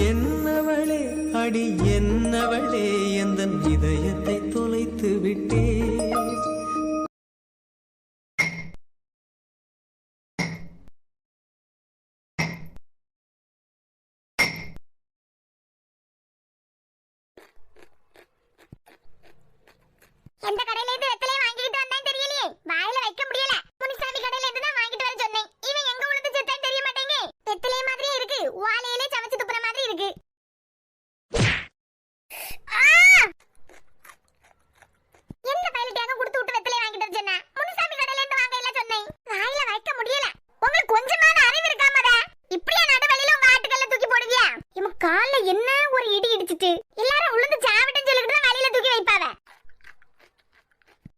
என்னவளே அடி என்னவளே எந்தன் இதயத்தை தொலைத்து விட்டே. எந்த கடையில இருந்து வெத்தலையை வாங்கிட்டு வந்தான்னு தெரியலையே, வாயில வைக்க முடியல. முனிசாமி கடையில இருந்து தான் வாங்கிட்டு வர சொன்னேன். இவன் எங்க உளுந்து செத்தான்னு தெரிய மாட்டேங்க. வெத்தலைய மாதிரியே இருக்கு, வாழையிலே சமைச்சு துப்புற மாதிரி இருக்கு. எந்த பைலட்டாக கொடுத்து விட்டு வெத்தலையை வாங்கிட்டு வர சொன்னா? முனிசாமி கடையில இருந்து வாங்க எல்லாம் சொன்னேன். வாயில வைக்க முடியல. உங்களுக்கு கொஞ்சமான அறிவு இருக்காமத? இப்படியே நடுவழியில உங்க ஆட்டுக்கல்ல தூக்கி போடுவியா? இவன் கால்ல என்ன ஒரு இடி இடிச்சிட்டு எல்லாரும் உளுந்து சாவிட்டுன்னு சொல்லிட்டு தான் வழியில தூக்கி வைப்பாவ.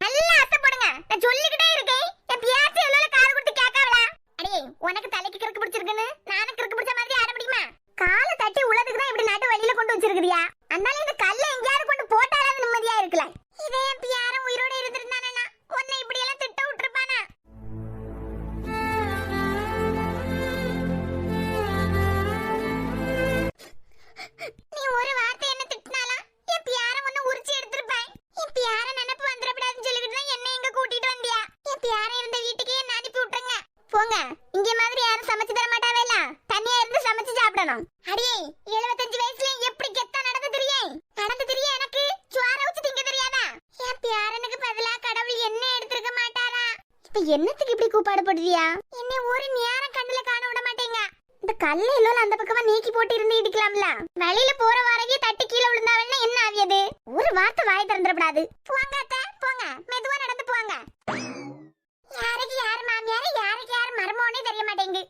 நல்லா அசை போடுங்க. நான் சொல்லிக்கிட்டே இருக்கேன். என் பியாச்சு எவ்வளவு காது கொடுத்து கேட்காவளா? அடே, உனக்கு தலைக்கு கிறுக்கு பிடிச்சிருக்குன்னு நானும் கிறுக்கு பிடிச்ச மாதிரி ஆட முடியுமா? காலை தட்டி உலதுக்கு தான் இப்படி நடு வழியில கொண்டு வச்சிருக்கிறியா? அதனால இந்த கல்லை எங்கேயாவது கொண்டு போட்டாலாவது நிம்மதியா இருக்கலாம். இதே என் பியாரும் உயிரோட இருந்திருந்தானா உன்னை இப்படி எல்லாம் திட்ட விட்டுருப்பானா? நீ ஒரு வார்த்தை என்ன திட்டினாலா என் பியார உன்னை உரிச்சு எடுத்திருப்பேன். என் பியார நினைப்பு வந்துடக்கூடாதுன்னு சொல்லிக்கிட்டு தான் என்ன இங்க கூட்டிட்டு வந்தியா? என் பியார இருந்த வீட்டுக்கே என்ன அனுப்பி விட்டுருங்க. போங்க, இங்க மாதிரி யாரும் சமைச்சு தர மாட்டாவேல, தனியா இருந்து சமைச்சு சாப்பிடணும். அடியே, 75 வயசுல எப்படி கெத்தா நடந்து தெரிய எனக்கு சுவார வச்சு திங்க தெரியாதா? என் பியாரனுக்கு பதிலா கடவுள் என்ன எடுத்திருக்க மாட்டாரா? இப்ப என்னத்துக்கு இப்படி கூப்பாடு போடுறியா? என்ன ஒரு நேரம் கண்ணுல காண விட மாட்டேங்க. இந்த கல்ல எல்லாம் அந்த பக்கமா நீக்கி போட்டு இருந்து இடிக்கலாம்ல. வெளியில போற வாரகே தட்டி கீழே விழுந்தாவன்னா என்ன ஆவியது? ஒரு வார்த்தை வாய் திறந்துடக்கூடாது. போங்க அத்தை, போங்க, மெதுவா நடந்து போங்க. யாருக்கு யாரு மாமியாரு, யாருக்கு யாரு மருமோனே தெரிய மாட்டேங்குது.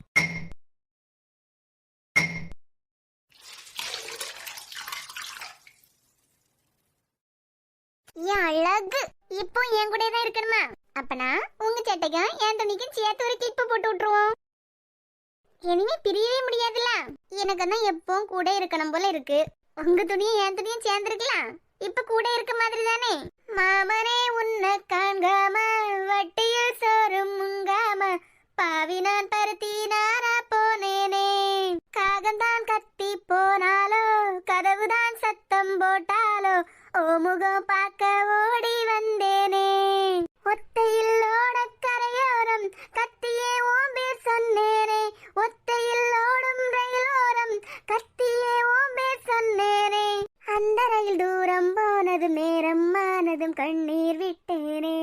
என் அழகு இப்போ என் கூட தான் இருக்கணுமா? அப்பனா உங்க சட்டைக்கும் என் துணிக்கும் சேர்த்து ஒரு கிளிப்பு போட்டு விட்டுருவோம். இனிமே பிரியவே முடியாதுல்ல. எனக்கு தான் எப்பவும் கூட இருக்கணும் போல இருக்கு. உங்க துணியும் என் துணியும் சேர்ந்துருக்கலாம். இப்ப கூட இருக்க மாதிரி தானே? மாமனே உன்னை காண்காம வட்டியில் சோறும் முங்காம பாவி நான் பருத்தி நாரா போனேனே. காகம்தான் கத்தி போனாலோ கதவுதான் சத்தம் போட்டாலோ ஓ முகம் பார்க்க ஓடி வந்தேனே. ஒத்தையில் ஓடக்கரையோரம் கத்தியே ஓம் பேர் சொன்னேனே. ஒத்தையில் ஓடும் ரயிலோரம் கத்தியே ஓம் பேர் சொன்னேனே. அந்த ரயில் தூரம் போனதும் நேரம் ஆனதும் கண்ணீர் விட்டேனே.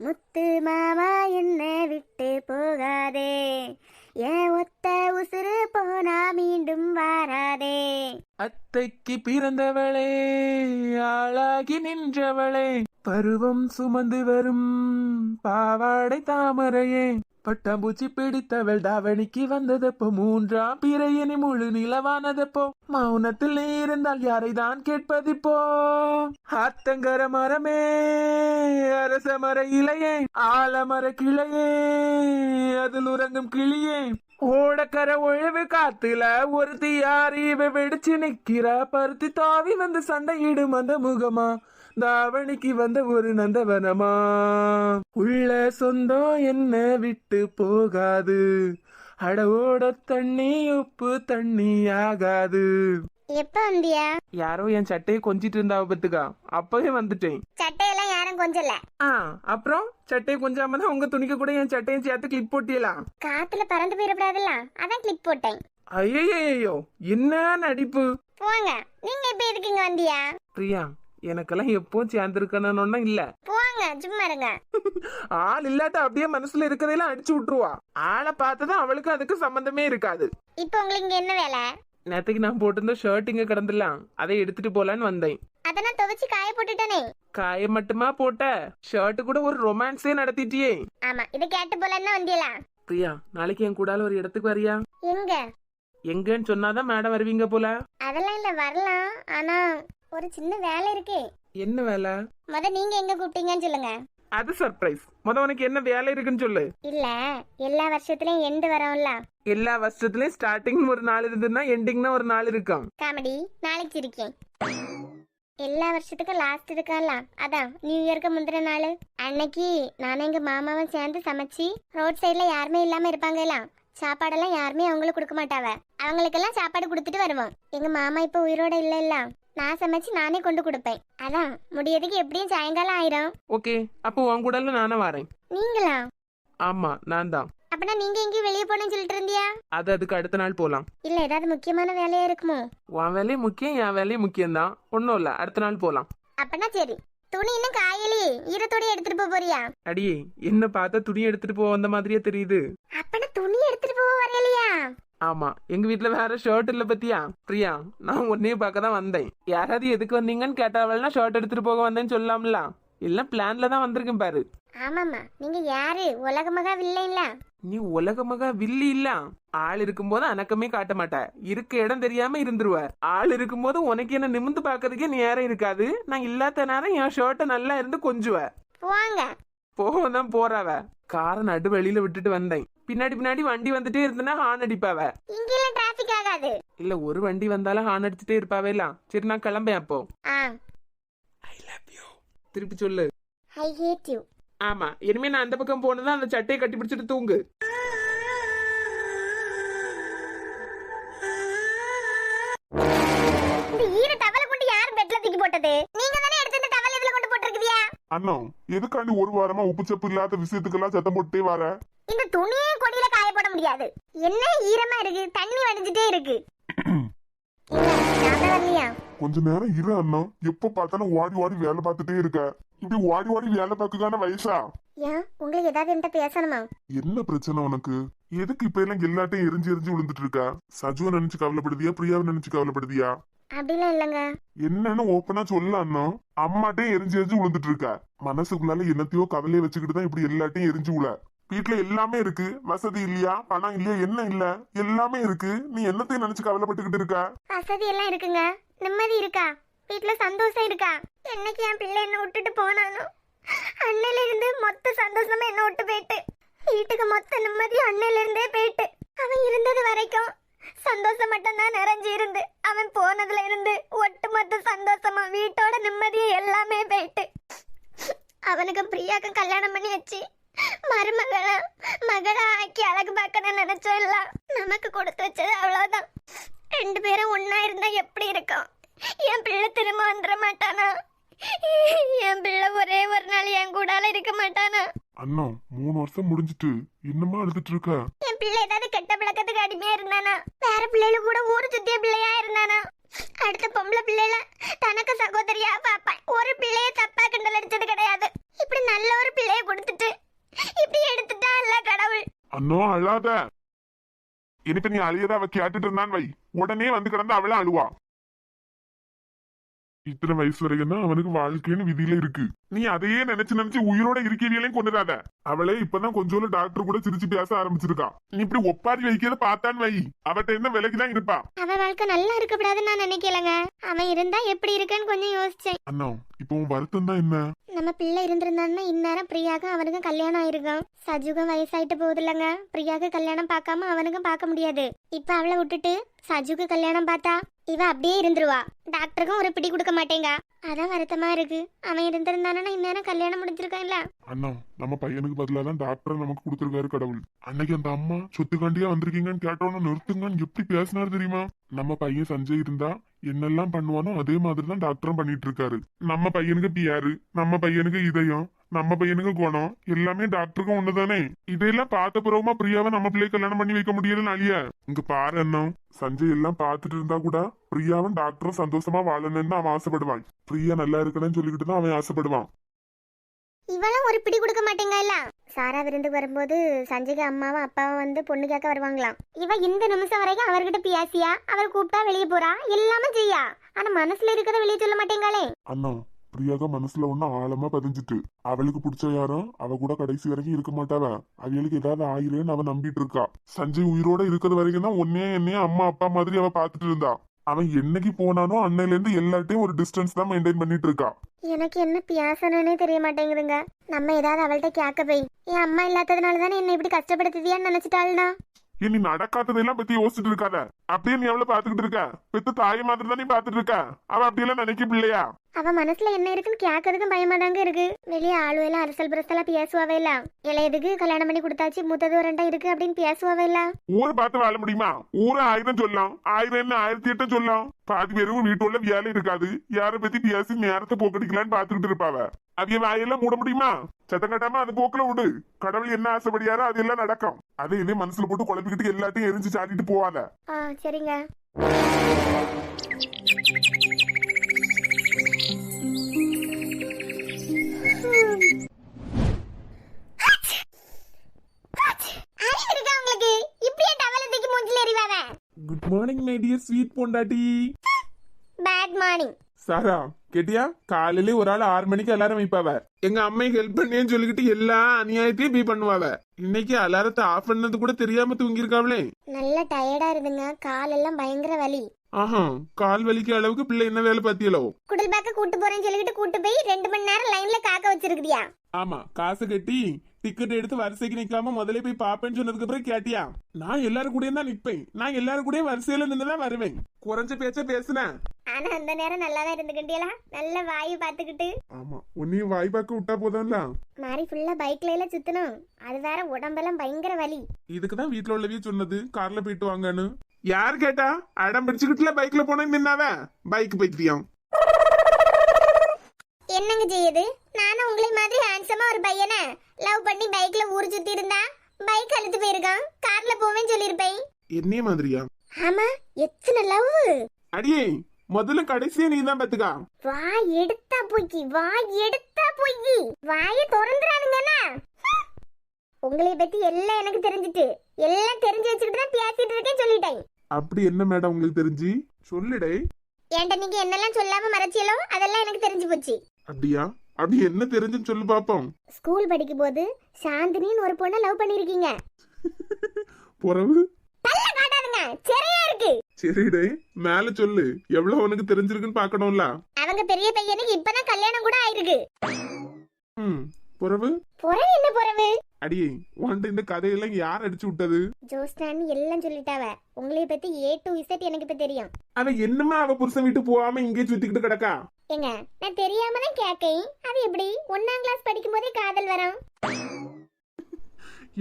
முத்து மாமா என்ன விட்டு போகாதே, ஏன் ஒத்த உசுறு போனா மீண்டும் வாராதே. அத்தைக்கு பிறந்தவளே, ஆளாகி நின்றவளே, பருவம் சுமந்து வரும் பாவாடை தாமரையே, பட்டாம்பூச்சி பிடித்தவள் தாவணிக்கு வந்ததப்போ, மூன்றாம் பிறையனி முழு நிலவானதப்போ, மௌனத்தில் நீ இருந்தால் யாரை தான் கேட்பதிப்போ. ஆத்தங்கர மரமே, அரச மர இலையே, ஆலமர கிளையே, அதில் உறங்கும் கிளியே, ஓடக்கர ஒழிவு காத்துல ஒருத்தி யாரி வெடிச்சு நிக்கிற, பருத்தி தாவி வந்து சண்டையிடும் அந்த முகமா, தாவணிக்கு வந்த ஒரு நந்தவனமா. உள்ள சொந்தம் என்ன விட்டு போகாது, அடவோட தண்ணி உப்பு தண்ணி ஆகாது. எப்ப வந்தியா? யாரோ என் சட்டையை கொஞ்சிட்டு இருந்தா பத்துக்கா, அப்பவே வந்துட்டேன். சட்டையெல்லாம் யாரும் கொஞ்சல. அப்புறம் சட்டையை கொஞ்சாம தான் உங்க துணிக்கு கூட என் சட்டையும் சேர்த்து கிளிப் போட்டியலாம். காத்துல பறந்து போயிடக்கூடாதுல்ல, அதான் கிளிப் போட்டேன். ஐயோ என்ன நடிப்பு. போங்க, நீங்க இப்ப எதுக்கு இங்க வந்தியா? பிரியா, எனக்கெல்லாம் எப்பவும் சேர்ந்திருக்கணும்னு இல்ல. போங்க, சும்மா இருங்க. ஆள் இல்லாட்ட அப்படியே மனசுல இருக்கறதெல்லாம் அடிச்சு விட்டுருவா. ஆளை பார்த்ததான் அவளுக்கு அதுக்கு சம்பந்தமே இருக்காது. இப்போ உங்களுக்கு இங்க என்ன வேலை? நேத்துக்கு நான் போட்டிருந்த ஷர்ட் இங்க கிடந்துலாம், அதை எடுத்துட்டு போலான்னு வந்தேன். அத நான் துவைச்சு காய போட்டுட்டேனே. காய மட்டுமா போட்ட, ஷர்ட் கூட ஒரு ரொமான்ஸே நடத்திட்டியே. ஆமா, இத கேட்டு போலன்னா வந்தியலா? பிரியா, நாளைக்கு என் கூடால ஒரு இடத்துக்கு வரியா? எங்க? எங்கன்னு சொன்னாதான் மேடம் வருவீங்க போல. அதெல்லாம் இல்ல, வரலாம். ஆனா ஒரு சின்ன வேலை இருக்கு. என்ன வேலை? நீங்க எங்க கூப்பிட்டீங்கன்னு சொல்லுங்க. அது சர்ப்ரைஸ். உனக்கு என்ன வேலை இருக்குன்னு சொல்லு. இல்ல, எல்லா வருஷத்துலயும் எண்டு வரும்ல. எல்லா வருஷத்துலயும் ஸ்டார்டிங் ஒரு நாள் இருந்ததுன்னா எண்டிங்னா ஒரு நாள் இருக்கும். காமெடி, நாளைக்கு இருக்கேன். எல்லா வருஷத்துக்கும் லாஸ்ட் இருக்கான்ல, அதான் நியூ இயர்க்கு முந்தின நாள் அன்னைக்கு நானும் எங்க மாமாவும் சேர்ந்து சமைச்சு ரோட் சைட்ல யாருமே இல்லாம இருப்பாங்கலாம், சாப்பாடெல்லாம் யாருமே அவங்களுக்கு கொடுக்க மாட்டாவ. அவங்களுக்கெல்லாம் சாப்பாடு கொடுத்துட்டு வருவோம். எங்க மாமா இப்ப உயிரோட இல்ல, நான் சமைச்சு நானே கொண்டு கொடுப்பேன். அதான் முடியதுக்கு எப்படியும் சாயங்காலம் ஆயிரும். ஓகே, அப்போ உன் கூடல நானே வரேன். நீங்களா? ஆமா, நான் தான். அப்பனா நீங்க எங்கேயும் வெளியே போனேன்னு சொல்லிட்டு இருந்தியா? அதுக்கு அடுத்த நாள் போலாம். இல்ல ஏதாவது முக்கியமான வேலையா இருக்குமோ? உன் வேலையும் முக்கியம், என் வேலையும் முக்கியம் தான். ஒன்னும் இல்ல, அடுத்த நாள் போலாம். அப்பனா சரி. துணி இன்னும் காயலையே, ஈரத்தோட எடுத்துட்டு போறியா? அடியே, என்ன பார்த்தா துணி எடுத்துட்டு போக வந்த மாதிரியே தெரியுது. அப்பனா துணி எடுத்துட்டு போக வரையலையா? ஆமா, எங்க வீட்டுல வேற ஷர்ட் இல்ல பத்தியா பிரியா. நான் உன்னையே பார்க்க தான் வந்தேன். யாராவது எதுக்கு வந்தீங்கன்னு கேட்டாவல்னா ஷர்ட் எடுத்துட்டு போக வந்தேன்னு சொல்லலாம்ல. இல்ல பிளான்ல தான் வந்திருக்கேன் பாரு. ஆமாமா, நீங்க யாரு? உலகமகா வில்லைல. நீ உலகமகா வில்லி இல்ல. ஆள் இருக்கும்போது அணக்கமே காட்ட மாட்ட, இருக்க இடம் தெரியாம இருந்துருவ. ஆள் இருக்கும்போது உனக்கு என்ன நிமிந்து பாக்குறதுக்கே நேரம் இருக்காது. நான் இல்லாத நேரம் என் ஷர்ட்டை நல்லா இருந்து கொஞ்சுவ. போங்க. போகதான் போறாவ. காரை நடு வெளியில விட்டுட்டு வந்தேன். பின்னாடி வண்டி வந்துட்டே இருந்தனா ஹார்ன் அடிப்பாவ. இங்கெல்லாம் டிராபிக் ஆகாது. இல்ல ஒரு வண்டி வந்தாலும் ஹார்ன் அடிச்சுட்டே இருப்பாவேல. சரி, நான் கிளம்பேன் அப்போ. ஐ லவ் யூ திருப்பி சொல்லு. ஐ ஹேட் யூ. ஆமா, இனிமே நான் அந்த பக்கம் போனதா அந்த சட்டையை கட்டி பிடிச்சிட்டு தூங்கு. இந்த ஈர டவலை கொண்டு யார் பெட்ல தூக்கி போட்டது? நீங்க தானே எடுத்து இந்த டவல் இதுல கொண்டு போட்டுருக்கியா? அண்ணா, எதுக்காண்டி ஒரு வாரமா உப்புச்சப்பு இல்லாத விஷயத்துக்கெல்லாம் சத்தம் போட்டே வர? இந்த துணியே கொடியில காய போட முடியாது. என்ன ஈரமா இருக்கு, தண்ணி வடிஞ்சிட்டே இருக்கு. கொஞ்ச நேரம் இரு அண்ணா. எப்ப பார்த்தாலும் ஓடி ஓடி வேலை பார்த்துட்டே இருக்க. இப்படி ஓடி ஓடி வேலை பார்க்கதான வயசா? ஏன் உங்களுக்கு ஏதாவது என்கிட்ட பேசணுமா? என்ன பிரச்சனை உனக்கு? எதுக்கு இப்ப எல்லாம் எல்லாத்தையும் எரிஞ்சு எரிஞ்சு விழுந்துட்டு இருக்க? சஜுவை நினைச்சு கவலைப்படுதியா, பிரியாவை நினைச்சு கவலைப்படுதியா? அப்படிலாம் இல்லங்க. என்னன்னு ஓப்பனா சொல்ல அண்ணா. அம்மாட்டையும் எரிஞ்சு எரிஞ்சு விழுந்துட்டு இருக்க. மனசுக்குள்ளால என்னத்தையோ கவலையை வச்சுக்கிட்டு தான் இப்படி எல்லாத்தையும் எரிஞ்சு விழ. வீட்டுல எல்லாமே இருக்கு, வசதி இல்லையா, பணம் இல்லையா, என்ன இல்ல, எல்லாமே இருக்கு. நீ என்னத்தையும் நினைச்சு கவலைப்பட்டுக்கிட்டு இருக்க? வசதி எல்லாம் இருக்குங்க, நிம்மதி இருக்கா, வீட்டுல சந்தோஷம் இருக்கா? என்னைக்கு என் பிள்ளை என்ன விட்டுட்டு போனானோ அன்னையில இருந்து மொத்த சந்தோஷமா என்ன விட்டு போயிட்டு, வீட்டுக்கு மொத்த நிம்மதி அன்னையில இருந்தே போயிட்டு. அவன் இருந்தது வரைக்கும் சந்தோஷம் மட்டும் தான் நிறைஞ்சு இருந்து, அவன் போனதுல இருந்து ஒட்டு மொத்த சந்தோஷமா வீட்டோட நிம்மதியை எல்லாமே போயிட்டு. அவனுக்கு பிரியாக்கும் கல்யாணம் பண்ணி வச்சு மகளா ஆக்கி அழகு பார்க்கணும்னு நினைச்சோம். இல்ல, நமக்கு கொடுத்து வச்சது அவ்வளவுதான். 2 பேரும் ஒன்னா இருந்தா எப்படி இருக்கும்? என் பிள்ளை திரும்ப வந்துட மாட்டானா? என் பிள்ளை ஒரே ஒரு நாள் என் கூடால இருக்க மாட்டானா? அண்ணா, 3 வருஷம் முடிஞ்சிட்டு இன்னுமா அழுதுட்டு இருக்க? என் பிள்ளை ஏதாவது கெட்ட பழக்கத்துக்கு அடிமையா இருந்தானா? வேற பிள்ளைல கூட ஊரு சுத்திய பிள்ளையா இருந்தானா? அடுத்த பொம்பளை பிள்ளைல தனக்கு சகோதரியா பாப்பேன். ஒரு பிள்ளைய தப்பா கிண்டல் அடிச்சது கிடையாது. இப்படி நல்ல ஒரு பிள்ளைய கொடுத்துட்டு இப்படி எடுத்துட்டா இல்ல கடவுள். அண்ணா அழாத. இனிப்ப நீ அழியத அவ கேட்டுட்டு இருந்தான் வை, உடனே வந்து கிடந்து அவள அழுவா. இத்தனை வயசு வரைக்கும் தான் அவனுக்கு வாழ்க்கைன்னு விதியில இருக்கு. நீ அதையே நினைச்சு நினைச்சு உயிரோட இருக்கிறீங்களையும் கொண்டுடாத. அவளே இப்பதான் கொஞ்சோல டாக்டர் கூட சிரிச்சு பேச ஆரம்பிச்சிருக்கா. நீ இப்படி ஒப்பாரி வைக்கிறத பார்த்தான் வை, அவட்ட என்ன விலைக்குதான் இருப்பா. அவன் வாழ்க்கை நல்லா இருக்கக்கூடாதுன்னு நான் நினைக்கலங்க. அவன் இருந்தா எப்படி இருக்குன்னு கொஞ்சம் யோசிச்சேன். அண்ணா, இப்போ உன் வருத்தம் தான் என்ன? நம்ம பிள்ளை இருந்திருந்தான்னா இந்நேரம் பிரியாக்கும் அவனுக்கும் கல்யாணம் ஆயிருக்கும். சஜுக்கும் வயசாயிட்டு போகுது இல்லங்க. பிரியாக்கு கல்யாணம் பார்க்காம அவனுக்கும் பார்க்க முடியாது. இப்ப அவளை விட்டுட்டு சஜுக்கு கல்யாணம் பார்த்தா இவ அப்படியே இருந்துருவா. டாக்டருக்கும் ஒரு பிடி கொடுக்க மாட்டேங்க. அதான் வருத்தமா இருக்கு. அவன் இருந்திருந்தானா இந்நேரம் கல்யாணம் முடிஞ்சிருக்கான்ல. அண்ணா, நம்ம பையனுக்கு பதிலா தான் டாக்டர் நமக்கு கொடுத்துருக்காரு கடவுள். அன்னைக்கு அந்த அம்மா சொத்துக்காண்டியா வந்திருக்கீங்கன்னு கேட்டோன்னு நிறுத்துங்கன்னு எப்படி பேசினாரு தெரியுமா? நம்ம பையன் சஞ்சய் இருந்தா என்னெல்லாம் பண்ணுவானோ அதே மாதிரிதான் டாக்டரும் பண்ணிட்டு இருக்காரு. நம்ம பையனுக்கு பியாரு, நம்ம பையனுக்கு இதயம், நம்ம பையனுக்கு குணம், எல்லாமே டாக்டருக்கும் ஒண்ணுதானே. இதையெல்லாம் பார்த்த பிறகுமா பிரியாவை நம்ம பிள்ளைய கல்யாணம் பண்ணி வைக்க முடியலன்னு அழியா? இங்க பாரு அண்ணா, சஞ்சய் எல்லாம் பார்த்துட்டு இருந்தா கூட பிரியாவும் டாக்டரும் சந்தோஷமா வாழணும்னு தான் அவன் ஆசைப்படுவான். பிரியா நல்லா இருக்கணும்னு சொல்லிக்கிட்டு தான் அவன் ஆசைப்படுவான். இவளும் ஒரு பிடி கொடுக்க மாட்டேங்க. இல்ல, சாரா விருந்து வரும்போது சஞ்சய்க்கு அம்மாவும் அப்பாவும் வந்து பொண்ணு கேட்க வருவாங்களாம். இவ இந்த நிமிஷம் வரைக்கும் அவர்கிட்ட பியாசியா, அவர் கூப்பிட்டா வெளியே போறா, எல்லாமே செய்யா. ஆனா மனசுல இருக்கிறத வெளியே சொல்ல மாட்டேங்காளே. அண்ணா, பிரியாக்கா மனசுல ஒண்ணு ஆழமா பதிஞ்சிட்டு, அவளுக்கு பிடிச்ச யாரும் அவ கூட கடைசி வரைக்கும் இருக்க மாட்டாவ. அவளுக்கு ஏதாவது ஆயிருன்னு அவ நம்பிட்டு இருக்கா. சஞ்சய் உயிரோட இருக்கிறது வரைக்கும் தான் ஒன்னே என்னைய அம்மா அப்பா மாதிரி அவ பாத்துட்டு இருந்தா. அவன் என்னைக்கு போனானோ அன்னையில இருந்து எல்லாத்தையும் ஒரு டிஸ்டன்ஸ் தான் மெயின்டைன் பண்ணிட்டு இருக்கா. எனக்கு என்ன பியாசனே தெரிய மாட்டேங்குதுங்க. நம்ம ஏதாவது அவள்கிட்ட கேட்க போய் என் அம்மா இல்லாததுனால தானே என்ன இப்படி கஷ்டப்படுத்துதியான்னு நினைச்சிட்டாள்னா. நீ நடக்காததெல்லாம் பத்தி யோசிச்சுட்டு இருக்காத. அப்படியே நீ அவளை பாத்துக்கிட்டு இருக்க. பெத்த தாயை மாதிரி தான் நீ பாத்துட்டு இருக்க. அவ அப்படியெல்லாம் நினைக்க பிள்ளையா? அவ மனசுல என்ன இருக்குன்னு கேட்கறதுக்கும் பயமா தாங்க இருக்கு. வெளியே ஆளுவெல்லாம் அரசல் பிரசலா பேசுவாவே இல்ல. இளையதுக்கு கல்யாணம் பண்ணி கொடுத்தாச்சு, மூத்தது ஒரு 2 இருக்கு அப்படின்னு பேசுவாவே இல்ல. ஊரை பார்த்து வாழ முடியுமா? ஊரை 1000 சொல்லலாம், 1000 என்ன 1008 சொல்லலாம். பாதி பேரும் வீட்டுள்ள வேலை இருக்காது, யாரை பத்தி பேசி நேரத்தை போக்கடிக்கலான்னு பாத்துக்கிட்டு இருப்பாவ. அவிய வாயெல்லாம் மூட முடியுமா? சத்தம் கட்டாம அது போக்குல விடு. கடவுள் என்ன ஆசைப்படியாரோ அது எல்லாம் நடக்கும். அதை இதே மனசுல போட்டு குழப்பிக்கிட்டு எல்லாத்தையும் எரிஞ்சு சாட்டிட்டு போவாத. சரிங்க. Good morning my dear sweet பொண்டாட்டி. Bad morning. சாரா கேட்டியா? காலையிலே ஒரு ஆள் 6 மணிக்கு அலாரம் வைப்பாவ. எங்க அம்மைக்கு ஹெல்ப் பண்ணேன்னு சொல்லிக்கிட்டு எல்லா அநியாயத்தையும் பீ பண்ணுவாவ. இன்னைக்கு அலாரத்தை ஆஃப் பண்ணது கூட தெரியாம தூங்கிருக்காவளே. நல்ல டயர்டா இருந்துங்க, காலெல்லாம் பயங்கர வலி. ஆஹா, கால் வலிக்க அளவுக்கு பிள்ளை என்ன வேலை பாத்தியலோ? குடல் பேக்க கூட்டு போறேன்னு சொல்லிட்டு கூட்டு போய் 2 மணி நேரம் லைன்ல காக்க வச்சிருக்கியா? ஆமா, காசு கட்டி டிக்கெட் எடுத்து வரிசைக்கு நிக்காம முதல்ல போய் பாப்பேன்னு சொன்னதுக்கு அப்புறம் கேட்டியா? நான் எல்லாரும் கூடயும் தான் நிப்பேன். நான் எல்லாரும் கூடயும் வரிசையில நின்னுதான் வருவேன். குறைஞ்ச பேச்ச பேசுனேன். ஆனா அந்த நேரம் நல்லாதான் இருந்துக்கிட்டியலா, நல்ல வாயை பாத்துக்கிட்டு. ஆமா, உன்னையும் வாய் பார்க்க விட்டா போதும்ல. மாதிரி ஃபுல்லா பைக்ல எல்லாம் சுத்தணும், அது வேற உடம்பெல்லாம் பயங்கர வலி. இதுக்குதான் வீட்டுல உள்ளவே சொன்னது கார்ல போயிட்டு வாங்கன்னு. யார் கேட்டா? அடம் பிடிச்சுக்கிட்டுல பைக்ல போன நின்னாவ. பைக் பைத்தியம். என்னங்க செய்யுது? நானும் உங்களை மாதிரி ஹேண்ட்ஸமா ஒரு பையனை லவ் பண்ணி பைக்ல ஊர் சுத்தி இருந்தா பைக் அழுத்து போயிருக்கான், கார்ல போவேன்னு சொல்லிருப்பேன். என்னைய மாதிரியா? ஆமா, எத்தனை லவ். அடியே, முதல்ல கடைசியா நீ தான் பத்துக்கா. வாய் எடுத்தா போய்க்கி, வாய் எடுத்தா போய்க்கி, வாயை திறந்துறானுங்கண்ணா. உங்களை பத்தி எல்லாம் எனக்கு தெரிஞ்சிட்டு, எல்லாம் தெரிஞ்சு வச்சுக்கிட்டு தான் பேசிட்டு இருக்கேன் சொல்லிட்டேன். அப்படி என்ன மேடம் உங்களுக்கு தெரிஞ்சு? சொல்லுடே. ஏன்டா நீங்க என்னெல்லாம் சொல்லாம மறைச்சியலோ அதெல்லாம் எனக்கு தெரிஞ்சு போச்சு. அப்படியா? அப்படி என்ன தெரிஞ்சுன்னு சொல்லு பாப்போம். ஸ்கூல் படிக்கும் போது சாந்தினின்னு ஒரு பொண்ணை லவ் பண்ணிருக்கீங்க. பொறவு பல்ல காட்டாதுங்க, சரியா இருக்கு. சரிடே, மேல சொல்லு. எவ்வளவு உனக்கு தெரிஞ்சிருக்குன்னு பாக்கணும்ல. அவங்க பெரிய பையனுக்கு இப்பதான் கல்யாணம் கூட ஆயிருக்கு. பொறவு பொறவு என்ன பொறவு? அடியே, உன்கிட்ட இந்த கதையெல்லாம் யார் அடிச்சு விட்டது? ஜோஸ்டான்னு எல்லாம் சொல்லிட்டாவ. உங்களைய பத்தி A to Z எனக்கு இப்ப தெரியும். அவ என்னமா அவ புருஷன் வீட்டு போகாம இங்கே சுத்திக்கிட்டு கிடக்கா? ஏங்க, நான் தெரியாம தான் கேக்கேன். அது எப்படி 1ஆம் கிளாஸ் படிக்கும் போதே காதல் வரும்?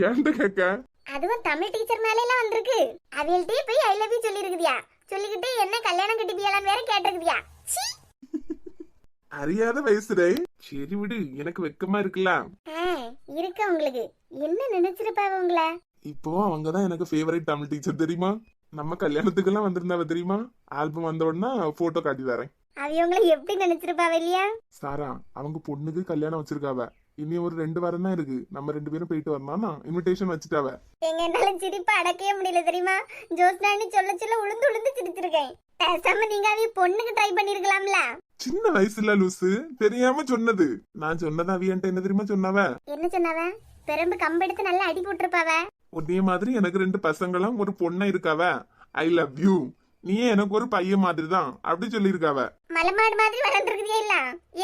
ஏன்ட கேக்க? அதுவும் தமிழ் டீச்சர் மேல எல்லாம் வந்திருக்கு. அவியல்ட்டே போய் ஐ லவ் யூ சொல்லிருக்குதியா, சொல்லிக்கிட்டு என்ன கல்யாணம் கட்டிப்பியாலான்னு வேற கேட்டிருக்குதியா. அறியாத வயசுடே. சரி விடு, எனக்கு வெக்கமா இருக்குல்ல. இருக்கு உங்களுக்கு. என்ன நினைச்சிருப்பாவ உங்கள? இப்போ அவங்கதான் எனக்கு ஃபேவரட் தமிழ் டீச்சர் தெரியுமா? நம்ம கல்யாணத்துக்கெல்லாம் வந்திருந்தாவ தெரியுமா? ஆல்பம் வந்த உடனே போட்டோ காட்டி தரேன். அவங்களை எப்படி நினைச்சிருப்பாவ இல்லையா? சாரா, அவங்க பொண்ணுக்கு கல்யாணம் வச்சிருக்காவ. இனி ஒரு 2 வாரம் தான் இருக்கு. நம்ம 2 பேரும் போயிட்டு வரலாம்னா இன்விடேஷன் வச்சுட்டாவ. எங்க என்னால சிரிப்ப அடக்கவே முடியல தெரியுமா? ஜோஸ்னானி சொல்ல சொல்ல உளுந்து உளுந்து சிரிச்சிருக்கேன். பேசாம நீங்க அவிய பொண்ணுக்கு ட்ரை பண்ணிருக்கலாம்ல. சின்ன வயசுல லூசு, தெரியாம சொன்னது. நான் சொன்னது அவியன்ட்ட என்ன தெரியுமா சொன்னாவ? என்ன சொன்னாவ? பெரும்பு கம்பெடுத்து நல்லா அடி போட்டிருப்பாவ. ஒன்னே மாதிரி எனக்கு 2 பசங்களும் ஒரு பொண்ணா இருக்காவ. ஐ லவ் யூ, நீயே எனக்கு ஒரு பையன் மாதிரி தான் அப்படி சொல்லிருக்காவ. மலமாடு மாதிரி வளர்ந்துருக்குதே இல்ல,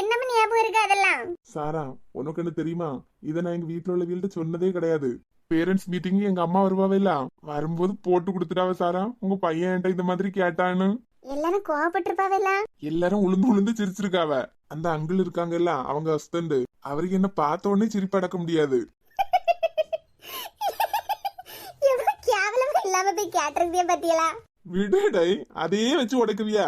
என்னமா ஞாபகம் இருக்கு அதெல்லாம்? சாரா, உனக்கு என்ன தெரியுமா? இத நான் எங்க வீட்டுல உள்ள வீட்டுல சொன்னதே கிடையாது. பேரண்ட்ஸ் மீட்டிங் எங்க அம்மா வருவாவே இல்ல, வரும்போது போட்டு கொடுத்துட்டாவ. சாரா, உங்க பையன் என்கிட்ட இந்த மாதிரி கேட்டான்னு. எல்லாரும் கோவப்பட்டிருப்பாவல்ல. எல்லாரும் உளுந்து உளுந்து சிரிச்சிருக்காவ. அந்த அங்கிள் இருக்காங்கல்ல, அவங்க ஹஸ்பண்ட், அவருக்கு என்ன பார்த்த உடனே சிரிப்பு அடக்க முடியாது. எவ்வளவு கேவலமா இல்லாம போய் கேட்டிருக்கே பத்தியலா? விடடை, அதையே வச்சு உடைக்குவியா?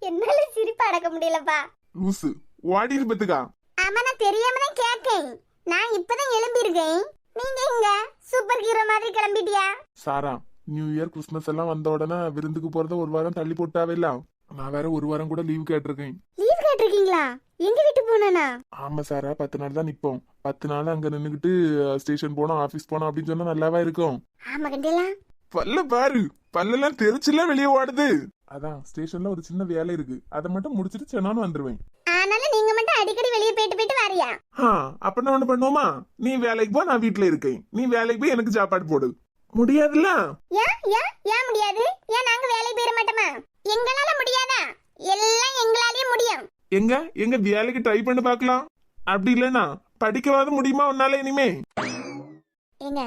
என்னால சிரிப்பு அடக்க முடியலப்பா. லூசு, ஓடி இருப்பதுக்கா. ஆமா, நான் தெரியாம தான் கேட்கேன். நான் இப்பதான் எழும்பி இருக்கேன். நீங்க எங்க சூப்பர் ஹீரோ மாதிரி கிளம்பிட்டியா? சாரா, நியூ இயர் கிறிஸ்துமஸ் எல்லாம் வந்த உடனே விருந்துக்கு போறத 1 வாரம் தள்ளி போட்டாவே இல்ல. நான் வேற 1 வாரம் கூட லீவ் கேட்டிருக்கேன். லீவ் கேட்டிருக்கீங்களா? எங்க வீட்டுக்கு போனா? ஆமா சாரா, 10 நாள் தான் நிப்போம். 10 நாள் அங்க நின்னுகிட்டு ஸ்டேஷன் போனோம், ஆபீஸ் போனோம் அப்படின்னு சொன்னா நல்லாவா இருக்கும்? ஆமா கண்டேலா. பல்ல பாரு, பல்லெல்லாம் தெரிச்சுலாம் வெளியே ஓடுது. அதான் ஸ்டேஷன்ல ஒரு சின்ன வேலை இருக்கு, அதை மட்டும் முடிச்சிட்டு சென்னான்னு வந்துருவேன். ஆனாலும் நீங்க மட்டும் அடிக்கடி வெளியே போயிட்டு போயிட்டு வரியா? அப்ப நான் ஒண்ணு பண்ணுவோமா? நீ வேலைக்கு போ, நான் வீட்டுல இருக்கேன். நீ வேலைக்கு போய் எனக்கு சாப்பாடு போடு. முடியாதுல்ல? ஏன் முடியாது? ஏன் நாங்க வேலைக்கு போயிட மாட்டோமா? எங்களால முடியாதா? எல்லாம் எங்களாலயே முடியும். எங்க வேலைக்கு ட்ரை பண்ணி பார்க்கலாம். அப்படி இல்லைன்னா படிக்கவாது முடியுமா உன்னால இனிமே? ஏங்க,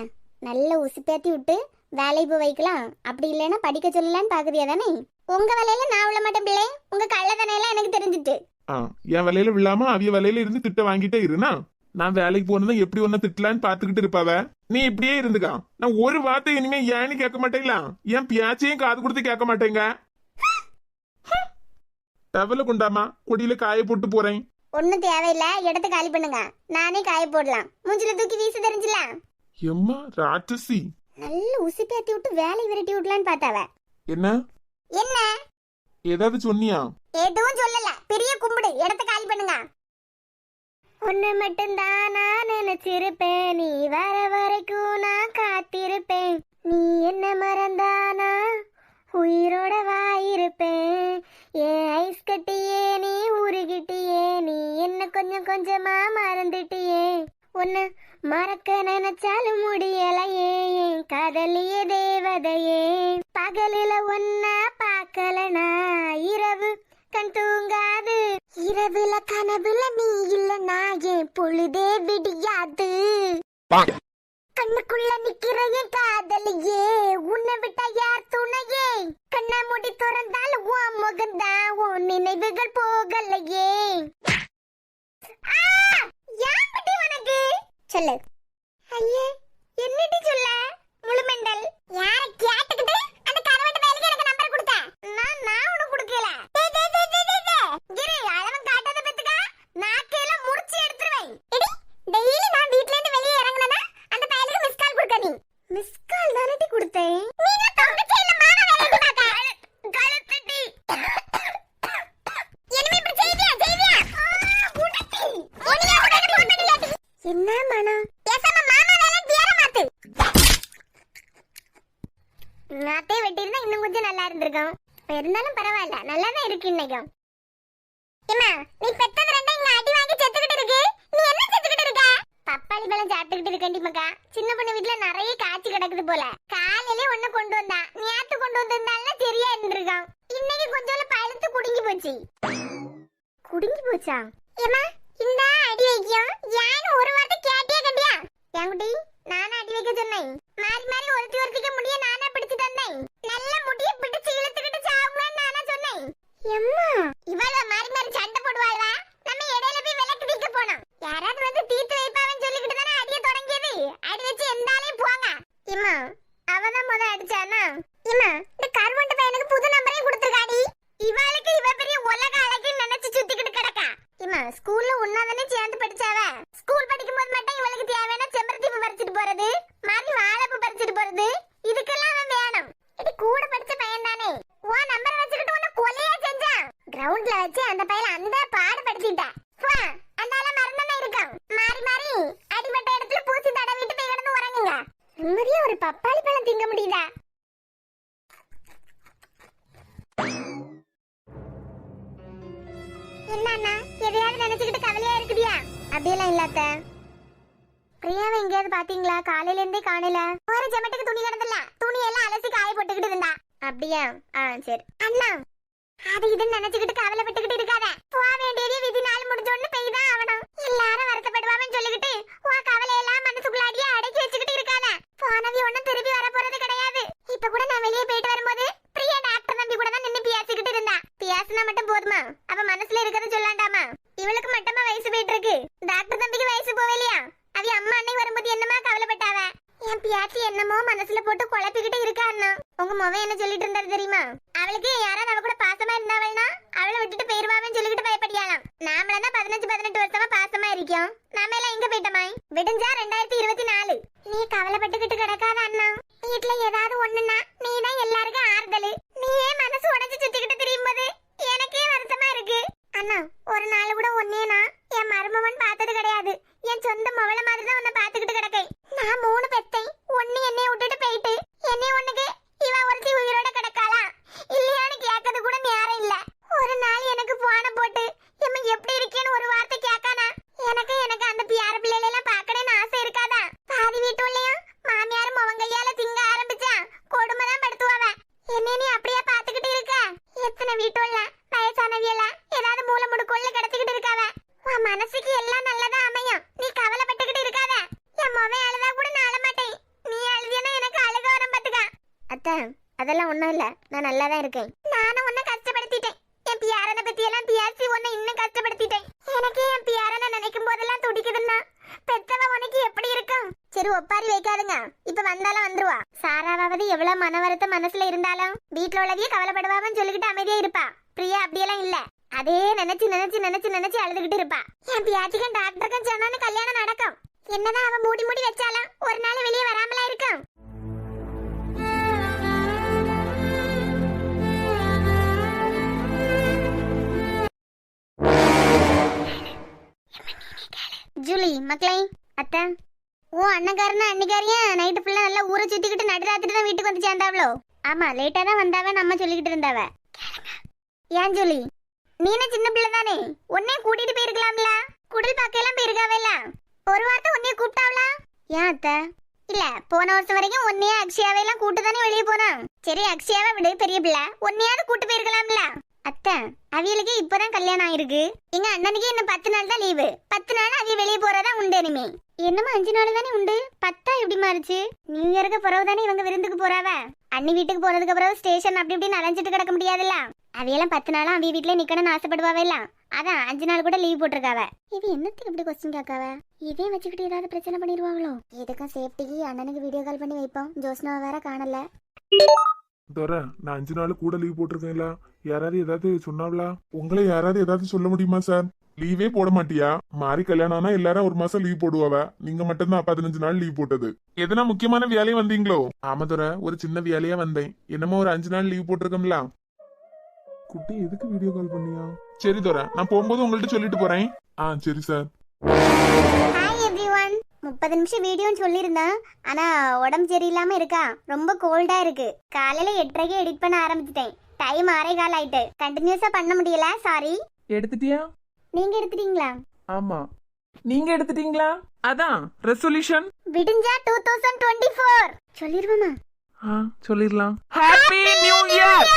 நல்ல உசுப்பேத்தி விட்டு வேலைக்கு போய் வைக்கலாம், அப்படி இல்லைன்னா படிக்க சொல்லலான்னு பாக்குறியா தானே? உங்க வேலையில நான் விழ மாட்டேன் பிள்ளை, உங்க கள்ளத்தனையெல்லாம் எனக்கு தெரிஞ்சுட்டு. என் வேலையில விழாம அவிய வேலையில இருந்து திட்ட வாங்கிட்டே இருனா. நான் வேலைக்கு போனதும் எப்படி ஒன்ன திட்டலான்னு பாத்துக்கிட்டு இருப்பாவ. நீ இப்படியே இருந்துக்கா. நான் ஒரு வார்த்தை இனிமே ஏன்னு கேட்க மாட்டேங்களா? என் பியாச்சையும் காது கொடுத்து கேட்க மாட்டேங்க. டவல கொண்டாமா, கொடியில காய போட்டு போறேன். ஒன்னும் தேவையில்ல, இடத்த காலி பண்ணுங்க, நானே காய போடலாம். மூஞ்சில தூக்கி வீச தெரிஞ்சுல. எம்மா ராட்சசி, நல்ல உசுப்பேத்தி விட்டு வேலை விரட்டி விடலான்னு பார்த்தாவ. என்ன என்ன ஏதாவது சொன்னியா? எதுவும் சொல்லல, பெரிய கும்பிடு, இடத்த காலி பண்ணுங்க. உன்னை மட்டும்தான் நான் நினைச்சிருப்பேன், நீ வர வரைக்கும் நான் காத்திருப்பேன். நீ என்ன மறந்தானா உயிரோட வாயிருப்பேன். ஏன் ஐஸ் கட்டியே நீ உருகிட்டியே, நீ என்ன கொஞ்சம் கொஞ்சமா மறந்துட்டியே. உன்னை மறக்க நினைச்சாலும் முடியலையே, என் காதலிய தேவதையே. பகலில ஒன்ன பார்க்கலனா இரவு கண் தூங்காது, இரவுல கனவுல நீ இல்லனா என் பொழுதே விடியாது. கண்ணுக்குள்ள நிக்கிற என் காதலியே, உன்னை விட்டா யார் துணையே. கண்ணா மூடி திறந்தாலும் உன் முகம்தான், உன் நினைவுகள் போகலையே. யார்கிட்ட உனக்கு சொல்லு. ஐயே என்னடி சொல்ல முழுமெண்டல்? யார கேட்டுக்கிட்டு அந்த கரவட்ட பயலுக்கு எனக்கு நம்பர் கொடுத்த? நான் உனக்கு கொடுக்கல. கிரி அளவன் காட்டாத பத்துக்க நாக்கையில முறிச்சு எடுத்துருவேன். எடி டெய்லி நான் வீட்ல இருந்து வெளியே இறங்குனனா அந்த பயலுக்கு மிஸ் கால் கொடுக்க. நீ மிஸ் கால் தானடி கொடுத்தேன். நீ நான் தங்கச்சி இல்ல மாமா வேலைக்கு பாக்க கழுத்துட்டி. என்னமே இப்படி செய்வியா புடட்டி ஒனியா உடனே போன் பண்ணியாடி. என்ன மனம் பேசாம மாமா வேலை தியற மாத்து. நாத்தே வெட்டிருந்தா இன்னும் கொஞ்சம் நல்லா இருந்திருக்கும். இருந்தாலும் பரவாயில்ல, நல்லா தான் இருக்கு இன்னைக்கும். ஏமா நீ பெத்தது ரெண்டா இங்க அடி வாங்கி செத்துக்கிட்டு இருக்கு, நீ என்ன செத்துக்கிட்டு இருக்க? பப்பாளி பழம் சாப்பிட்டுக்கிட்டு இருக்கேன்டி மக்கா. சின்ன பொண்ணு வீட்டுல நிறைய காய்ச்சி கிடக்குது போல. காலையிலே ஒண்ணு கொண்டு வந்தா, நேத்து கொண்டு வந்திருந்தாலும் சரியா இருந்திருக்கான். இன்னைக்கு கொஞ்சம் பழுத்து குடுங்கி போச்சு. குடுங்கி போச்சா? ஏமா இந்த அடி வைக்கும் யான்னு ஒரு வார்த்தை கேட்டியா கண்டியா? என்குட்டி நானா அடி வைக்க சொன்னேன்? மாறி மாறி ஒருத்திக்கு முடிய நானா பிடிச்சு தந்தேன். நல்ல முடிய பிடிச்சு இழுத்துக்கிட்டு சாவுங்கன்னு நானா சொன்னேன். எம்மா இவள மாறி மாறி சண்டை போடுவாளா? நம்ம இடையில போய் விளக்கு தீக்க போனோம். யாராவது வந்து தீர்த்து வைப்பாவன்னு சொல்லிக்கிட்டு தானே அடிய தொடங்கியது. அடி வச்சு எந்தாலையும் போங்க. இம்மா அவதான் முத அடிச்சானா? இம்மா இந்த கருவண்ட பையனுக்கு புது நம்பரையும் கொடுத்துருக்காடி. இவளுக்கு இவ பெரிய உலக அழகுன்னு நினைச்சு சுத்திக்கிட்டு கிடக்கா. இம்மா ஸ்கூல்ல ஒன்னாதானே சேர்ந்து படிச்சாவ. ஸ்கூல் படிக்கும் போது மட்டும் இவளுக்கு தேவையான செம்பருத்தி பூ பறிச்சுட்டு போறது, மாதிரி வாழைப்பூ பறிச்சுட்டு போறது, இதுக்கெல்லாம் அவன் வேணும். இது கூட படிச்ச பையன் தானே. உன் நம்பரை வச்சுக்கிட்டு உன்னை கொலையா செஞ்சான். கிரவுண்ட்ல வச்சு அந்த பையல அந்த பாடு படிச்சுட்டா. அந்தால மரணம் இருக்கும். மாறி மாறி அடிபட்ட இடத்துல பூசி தடவிட்டு போய் கிடந்து உறங்குங்க. நிம்மதியா ஒரு பப்பாளி பழம் திங்க முடியுதா? என்னன்னா எதையாவது நினைச்சுக்கிட்டு கவலையா இருக்குதியா? அப்படியெல்லாம் இல்லாத. பிரியாவை எங்கேயாவது பாத்தீங்களா? காலையில இருந்தே காணல. ஒரு ஜெமட்டுக்கு துணி கிடந்தல, துணி எல்லாம் அலசி காய போட்டுக்கிட்டு இருந்தா. அப்படியா? சரி அண்ணா, அது இதுன்னு நினைச்சுக்கிட்டு கவலைப்பட்டுக்கிட்டு இருக்காத. போக வேண்டியதே விதி நாள் முடிஞ்சோன்னு பெய்தான் ஆகணும். எல்லாரும் வருத்தப்படுவான்னு சொல்லிக்கிட்டு உன் கவலையெல்லாம் மனசுக்குள்ளாடியே அடக்கி வச்சுக்கிட்டு இருக்காத. போனவி ஒன்னும் திருப்பி வர போறது கிடையாது. இப்ப கூட நான் வெளியே போயிட்டு வரும்போது பிரியா டாக்டர் நம்பி கூட தான் நின்னு பேசிக்கிட்டு இருந்தா. பேசினா மட்டும் போதுமா? அவ மனசுல இருக்கிறத சொல்லாண்டாமா? இவளுக்கு மட்டுமா வயசு போயிட்டு இருக்கு, டாக்டர் தம்பிக்கு வயசு போகலையா? அவ அம்மா அன்னை வரும்போது என்னமா கவலைப்பட்டாவ? என் பியாச்சி என்னமோ மனசுல போட்டு குழப்பிக்கிட்டு இருக்கான்னா. உங்க மொவன் என்ன சொல்லிட்டு இருந்தாரு தெரியுமா? அவளுக்கு யாராவது அவ கூட பாசமா இருந்தாவள்னா அவளை விட்டுட்டு போயிருவான்னு சொல்லிக்கிட்டு பயப்படியாலாம். நாமளா தான் 15-18 வருஷமா பாசமா இருக்கோம். நாம எல்லாம் எங்க போயிட்டோமாய்? விடிஞ்சா 2024. நீ கவலைப்பட்டுக்கிட்டு கிடக்காத அண்ணா. வீட்டுல ஏதாவது ஒண்ணுன்னா நீ தான் எல்லாருக்கும் ஆறுதல். நீயே மனசு உடைஞ்சு சுத்திக்கிட்டு தெரியும் போது எனக்கே வருத்தமா இருக்கு. அண்ணா ஒரு நாள் கூட ஒன்னேனா என் மருமவன் பார்த்தது கிடையாது. என் சொந்த மவள மாதிரி தான் உன்னை பாத்துக்கிட்டு கிடக்கேன். நான் 3 பெத்தேன். ஒண்ணு என்னைய விட்டுட்டு போயிட்டு என்னைய ஒண்ணுக்கு இவ ஒருத்தி உயிரோட கிடக்காளா இல்லையான்னு கேட்கறது கூட நேரம் இல்ல. ஒரு நாள் எனக்கு போன போட்டு எம்மா எப்படி இருக்கேன்னு ஒரு வார்த்தை கேட்கானா? எனக்கு அந்த பியார பிள்ளைல எல்லாம் பாக்கணும்னு ஆசை இருக்கா? அதெல்லாம் ஒண்ணும் இல்ல, நான் நல்லா தான் இருக்கேன். நானும் உன்னை கஷ்டப்படுத்திட்டேன். என் பியாரனை பத்தி எல்லாம் பேசி உன்னை இன்னும் கஷ்டப்படுத்திட்டேன். எனக்கு என் பியாரனை நினைக்கும் போதெல்லாம் துடிக்குதுன்னா பெத்தவ உனக்கு எப்படி இருக்கும்? சரி ஒப்பாரி வைக்காதுங்க, இப்ப வந்தாலும் வந்துருவா. சாராவது எவ்வளவு மன வருத்தம் மனசுல இருந்தாலும் வீட்டுல உள்ளதையே கவலைப்படுவான்னு சொல்லிக்கிட்டு அமைதியா இருப்பா. பிரியா அப்படியெல்லாம் இல்ல, அதே நினைச்சு நினைச்சு நினைச்சு நினைச்சு அழுதுகிட்டு இருப்பா. என் பியாச்சிக்கும் டாக்டருக்கும் சொன்னான்னு கல்யாணம் நடக்கும். என்னதான் அவன் மூடி மூடி வச்சாலும் ஒரு நாள் வெளியே வராமலா இருக்கும். ஜூலி மக்களே, அத்தை ஓ அண்ணக்காரனா அன்னிக்காரியா நைட்டு ஃபுல்லா நல்லா ஊரை சுத்திக்கிட்டு நடுராத்திரி தான் வீட்டுக்கு வந்து சேர்ந்தாவளோ? ஆமா, லேட்டா தான் வந்தாவ, நம்ம சொல்லிக்கிட்டு இருந்தாவ. ஏன் ஜூலி, நீனே சின்ன பிள்ளை தானே, உன்னைய கூட்டிட்டு போயிருக்கலாம்ல? குடில் பார்க்கலாம் போயிருக்காவல, ஒரு வார்த்தை உன்னைய கூப்பிட்டாவளா? ஏன் அத்தை? இல்ல, போன வருஷம் வரைக்கும் உன்னைய அக்ஷயாவை எல்லாம் கூட்டு தானே வெளியே போனா. சரி அக்ஷயாவை விடு, பெரிய பிள்ளை, உன்னையாவது கூட்டு போயிருக்கலாம்ல? அத்தை அவியலுக்கு இப்பதான் கல்யாணம் ஆயிருக்கு. எங்க அண்ணனுக்கு இன்னும் 10 நாள் தான் லீவு. 10 நாள் அவிய வெளியே போறதா உண்டு. இனிமே என்னமா 5 நாள் தானே உண்டு, 10 எப்படி மாறுச்சு? நியூ இயருக்கு பிறகு தானே இவங்க விருந்துக்கு போறாவ. அண்ணி வீட்டுக்கு போனதுக்கு அப்புறம் ஸ்டேஷன் அப்படி இப்படி அலைஞ்சிட்டு கிடக்க முடியாதுல்ல. அவையெல்லாம் 10 நாளும் அவிய வீட்டுல நிக்கணும்னு ஆசைப்படுவாவே. அதான் 5 நாள் கூட லீவ் போட்டிருக்காவ. இது என்னத்துக்கு இப்படி கொஸ்டின் கேட்காவ? இதே வச்சுக்கிட்டு ஏதாவது பிரச்சனை பண்ணிடுவாங்களோ? இதுக்கும் சேஃப்டிக்கு அண்ணனுக்கு வீடியோ கால் பண்ணி வைப்போம். ஜோஸ்னா வேற காணல. தோற நான் 5 நாள் கூட லீவ் போட்டிருக்கேன்ல, யாராவது ஏதாவது சொன்னாவளா? உங்களை யாராவது ஏதாவது சொல்ல முடியுமா சார்? லீவே போட மாட்டியா? மாறி கல்யாணம் ஆனா எல்லாரும் 1 மாசம் லீவ் போடுவாவ, நீங்க மட்டும்தான் 15 நாள் லீவ் போட்டது. எதனா முக்கியமான வேலையா வந்தீங்களோ? ஆமா தோற, ஒரு சின்ன வேலையா வந்தேன். என்னமோ ஒரு 5 நாள் லீவ் போட்டிருக்கோம்ல. குட்டி எதுக்கு வீடியோ கால் பண்ணியா? சரி தோற, நான் போகும்போது உங்கள்ட்ட சொல்லிட்டு போறேன். சரி சார். Hi everyone. 30 நிமிஷம் வீடியோன்னு சொல்லியிருந்தேன், ஆனா உடம்பு சரியில்லாம இருக்கா, ரொம்ப கோல்டா இருக்கு. காலையில 8:30க்கு எடிட் பண்ண ஆரம்பிச்சிட்டேன். டைம் 6:15 ஆயிட்டு. கண்டினியூஸா பண்ண முடியல, சாரி. எடுத்துட்டியா? நீங்க எடுத்துட்டீங்களா? ஆமா, நீங்க எடுத்துட்டீங்களா? அதான் ரெசல்யூஷன் விடிஞ்சா 2024 சொல்லிருவோமா? சொல்லிடலாம். Happy new year.